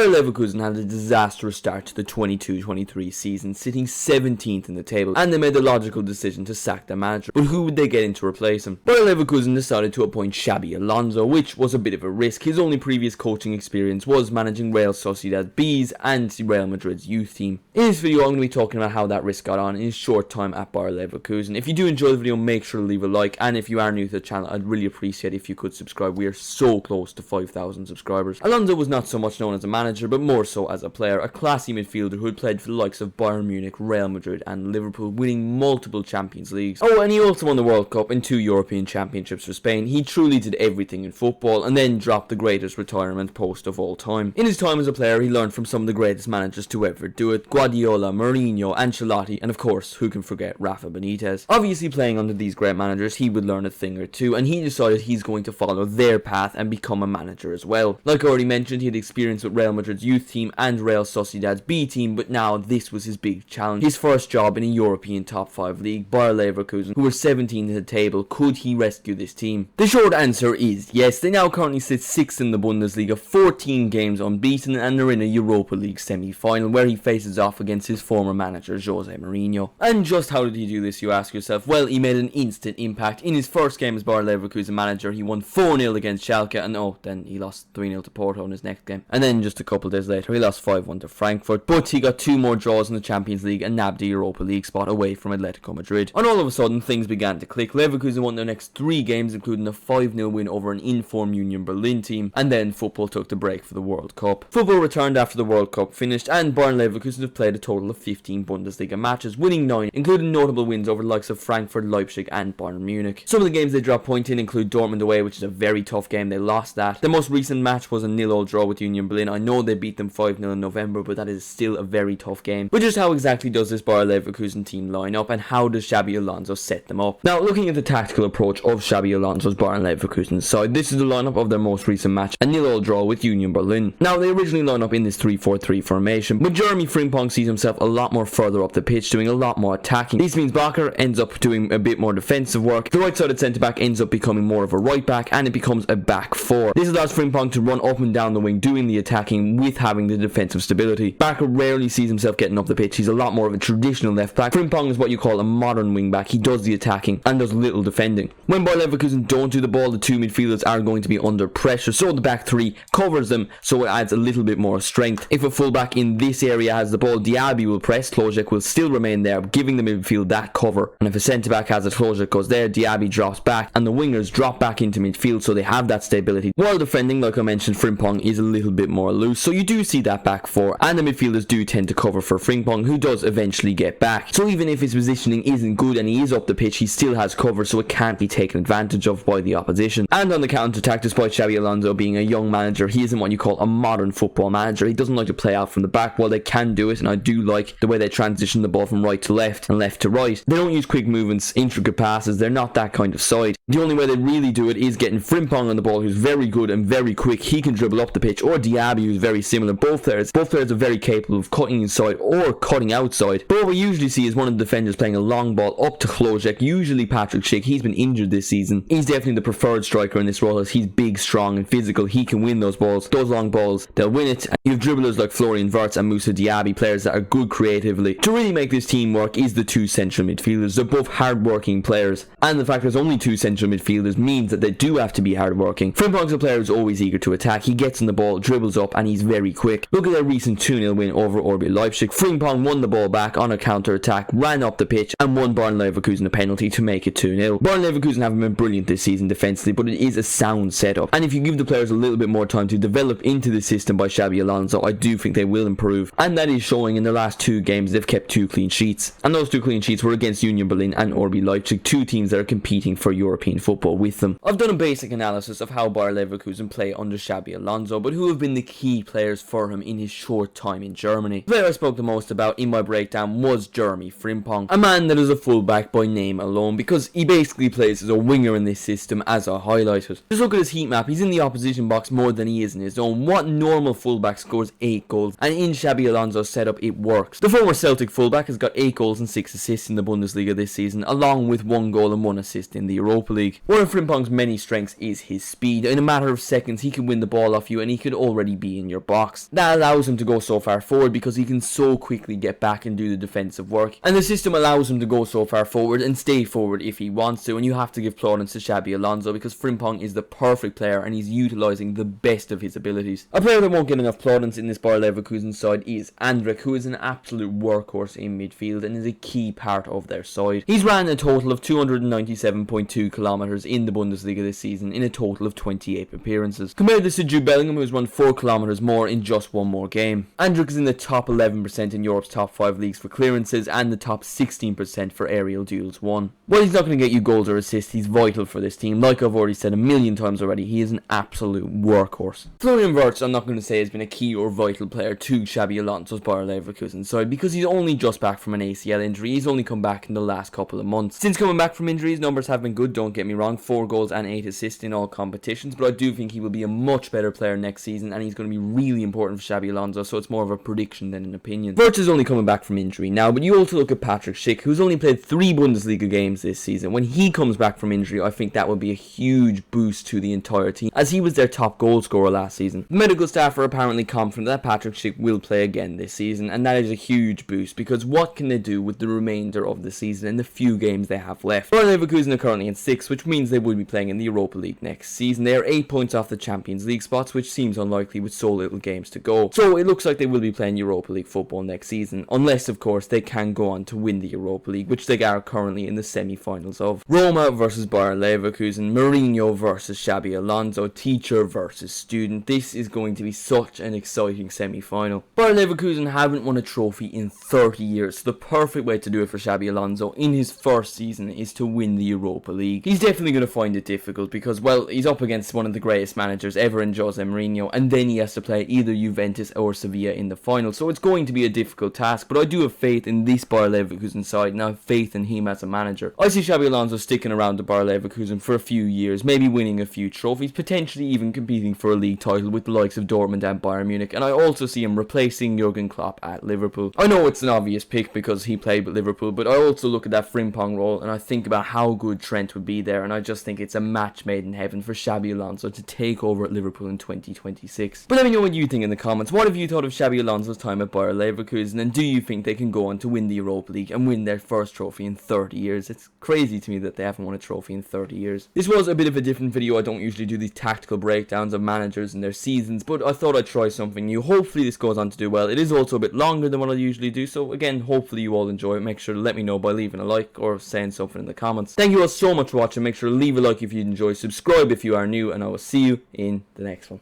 Bayer Leverkusen had a disastrous start to the 22-23 season, sitting 17th in the table, and they made the logical decision to sack their manager. But who would they get in to replace him? Bayer Leverkusen decided to appoint Xabi Alonso, which was a bit of a risk. His only previous coaching experience was managing Real Sociedad B's and Real Madrid's youth team. In this video, I'm going to be talking about how that risk got on in his short time at Bayer Leverkusen. If you do enjoy the video, make sure to leave a like, and if you are new to the channel, I'd really appreciate if you could subscribe. We are so close to 5,000 subscribers. Alonso was not so much known as a manager, but more so as a player, a classy midfielder who had played for the likes of Bayern Munich, Real Madrid and Liverpool, winning multiple Champions Leagues. Oh, and he also won the World Cup and 2 European Championships for Spain. He truly did everything in football, and then dropped the greatest retirement post of all time. In his time as a player, he learned from some of the greatest managers to ever do it: Guardiola, Mourinho, Ancelotti, and of course, who can forget Rafa Benitez. Obviously, playing under these great managers, he would learn a thing or two, and he decided he's going to follow their path and become a manager as well. Like I already mentioned, he had experience with Real Madrid's youth team and Real Sociedad's B team, but now this was his big challenge. His first job in a European top 5 league, Bayer Leverkusen, who were 17th at the table. Could he rescue this team? The short answer is yes. They now currently sit 6th in the Bundesliga, 14 games unbeaten, and they're in a Europa League semi-final where he faces off against his former manager Jose Mourinho. And just how did he do this, you ask yourself? Well, he made an instant impact. In his first game as Bayer Leverkusen manager, he won 4-0 against Schalke, and then he lost 3-0 to Porto in his next game. And then just a couple days later, he lost 5-1 to Frankfurt, but he got 2 more draws in the Champions League and nabbed a Europa League spot away from Atletico Madrid. And all of a sudden, things began to click. Leverkusen won their next 3 games, including a 5-0 win over an in-form Union Berlin team, and then football took the break for the World Cup. Football returned after the World Cup finished, and Bayer Leverkusen have played a total of 15 Bundesliga matches, winning 9, including notable wins over the likes of Frankfurt, Leipzig and Bayern Munich. Some of the games they dropped point in include Dortmund away, which is a very tough game. They lost that. The most recent match was a 0-0 draw with Union Berlin. I know they beat them 5-0 in November, but that is still a very tough game. But just how exactly does this Bayer Leverkusen team line up, and how does Xabi Alonso set them up? Now, looking at the tactical approach of Xabi Alonso's Bayer Leverkusen side, this is the lineup of their most recent match, a 0-0 draw with Union Berlin. Now, they originally line up in this 3-4-3 formation, but Jeremie Frimpong sees himself a lot more further up the pitch, doing a lot more attacking. This means Bakker ends up doing a bit more defensive work. The right-sided centre-back ends up becoming more of a right-back, and it becomes a back 4. This allows Frimpong to run up and down the wing, doing the attacking with having the defensive stability. Bakker rarely sees himself getting up the pitch. He's a lot more of a traditional left-back. Frimpong is what you call a modern wing-back. He does the attacking and does little defending. When Bayer Leverkusen don't do the ball, the 2 midfielders are going to be under pressure, so the back 3 covers them, so it adds a little bit more strength. If a fullback in this area has the ball, Diaby will press, Klojek will still remain there, giving the midfield that cover. And if a centre-back has it, Klojek goes there, Diaby drops back, and the wingers drop back into midfield, so they have that stability. While defending, like I mentioned, Frimpong is a little bit more loose, so you do see that back 4, and the midfielders do tend to cover for Frimpong, who does eventually get back. So even if his positioning isn't good and he is up the pitch, he still has cover, so it can't be taken advantage of by the opposition. And on the counter-attack, despite Xabi Alonso being a young manager, he isn't what you call a modern football manager. He doesn't like to play out from the back. While they can do it, and I do like the way they transition the ball from right to left and left to right, they don't use quick movements, intricate passes. They're not that kind of side. The only way they really do it is getting Frimpong on the ball, who's very good and very quick. He can dribble up the pitch, or Diaby, who's very similar. Both players are very capable of cutting inside or cutting outside. But what we usually see is one of the defenders playing a long ball up to Klojek, usually Patrick Schick. He's been injured this season. He's definitely the preferred striker in this role, as he's big, strong and physical. He can win those balls, those long balls. They'll win it. And you have dribblers like Florian Wirtz and Moussa Diaby, players that are good creatively. To really make this team work is the 2 central midfielders. They're both hard-working players, and the fact there's only 2 central midfielders means that they do have to be hard-working. Frimpong's a player who's always eager to attack. He gets on the ball, dribbles up, and he's very quick. Look at their recent 2-0 win over RB Leipzig. Frimpong won the ball back on a counter-attack, ran up the pitch, and won Bayer Leverkusen a penalty to make it 2-0. Bayer Leverkusen haven't been brilliant this season defensively, but it is a sound setup, and if you give the players a little bit more time to develop into the system by Xabi Alonso, I do think they will improve, and that is showing. In their last 2 games they've kept 2 clean sheets, and those 2 clean sheets were against Union Berlin and RB Leipzig, 2 teams that are competing for European football with them. I've done a basic analysis of how Bayer Leverkusen play under Xabi Alonso, but who have been the key players for him in his short time in Germany. The player I spoke the most about in my breakdown was Jeremie Frimpong, a man that is a fullback by name alone, because he basically plays as a winger in this system, as I highlighted. Just look at his heat map. He's in the opposition box more than he is in his own. What normal fullback scores 8 goals? And in Xabi Alonso's setup, it works. The former Celtic fullback has got 8 goals and 6 assists in the Bundesliga this season, along with 1 goal and 1 assist in the Europa League. One of Frimpong's many strengths is his speed. In a matter of seconds, he can win the ball off you, and he could already be in your your box. That allows him to go so far forward because he can so quickly get back and do the defensive work. And the system allows him to go so far forward and stay forward if he wants to, and you have to give plaudits to Xabi Alonso because Frimpong is the perfect player and he's utilising the best of his abilities. A player that won't get enough plaudits in this Bayer Leverkusen side is Andrich, who is an absolute workhorse in midfield and is a key part of their side. He's ran a total of 297.2 kilometres in the Bundesliga this season in a total of 28 appearances. Compare this to Jude Bellingham, who's run 4 kilometres more in just one more game. Andrich is in the top 11% in Europe's top 5 leagues for clearances and the top 16% for aerial duels won. While he's not going to get you goals or assists, he's vital for this team. Like I've already said a million times already, he is an absolute workhorse. Florian Wirtz, I'm not going to say has been a key or vital player to Xabi Alonso's Bayer Leverkusen side because he's only just back from an ACL injury. He's only come back in the last couple of months. Since coming back from injury, his numbers have been good, don't get me wrong, 4 goals and 8 assists in all competitions, but I do think he will be a much better player next season and he's going to be really important for Xabi Alonso, so it's more of a prediction than an opinion. Wirtz is only coming back from injury now, but you also look at Patrick Schick, who's only played 3 Bundesliga games this season. When he comes back from injury, I think that would be a huge boost to the entire team, as he was their top goal scorer last season. The medical staff are apparently confident that Patrick Schick will play again this season, and that is a huge boost because what can they do with the remainder of the season and the few games they have left? Bayer Leverkusen are currently in 6th, which means they will be playing in the Europa League next season. They are 8 points off the Champions League spots, which seems unlikely with so little games to go. So it looks like they will be playing Europa League football next season, unless of course they can go on to win the Europa League, which they are currently in the semi-finals of. Roma versus Bayer Leverkusen, Mourinho versus Xabi Alonso, teacher versus student. This is going to be such an exciting semi-final. Bayer Leverkusen haven't won a trophy in 30 years, so the perfect way to do it for Xabi Alonso in his first season is to win the Europa League. He's definitely going to find it difficult because, well, he's up against one of the greatest managers ever in Jose Mourinho, and then he has to play either Juventus or Sevilla in the final, so it's going to be a difficult task, but I do have faith in this Bayer Leverkusen side and I have faith in him as a manager. I see Xabi Alonso sticking around the Bayer Leverkusen for a few years, maybe winning a few trophies, potentially even competing for a league title with the likes of Dortmund and Bayern Munich, and I also see him replacing Jurgen Klopp at Liverpool. I know it's an obvious pick because he played with Liverpool, but I also look at that Frimpong role and I think about how good Trent would be there, and I just think it's a match made in heaven for Xabi Alonso to take over at Liverpool in 2026. But let me know what you think in the comments. What have you thought of Xabi Alonso's time at Bayer Leverkusen, and do you think they can go on to win the Europa League and win their first trophy in 30 years? It's crazy to me that they haven't won a trophy in 30 years. This was a bit of a different video. I don't usually do these tactical breakdowns of managers and their seasons, but I thought I'd try something new. Hopefully this goes on to do well. It is also a bit longer than what I usually do, so again, hopefully you all enjoy it. Make sure to let me know by leaving a like or saying something in the comments. Thank you all so much for watching. Make sure to leave a like if you enjoy, subscribe if you are new, and I will see you in the next one.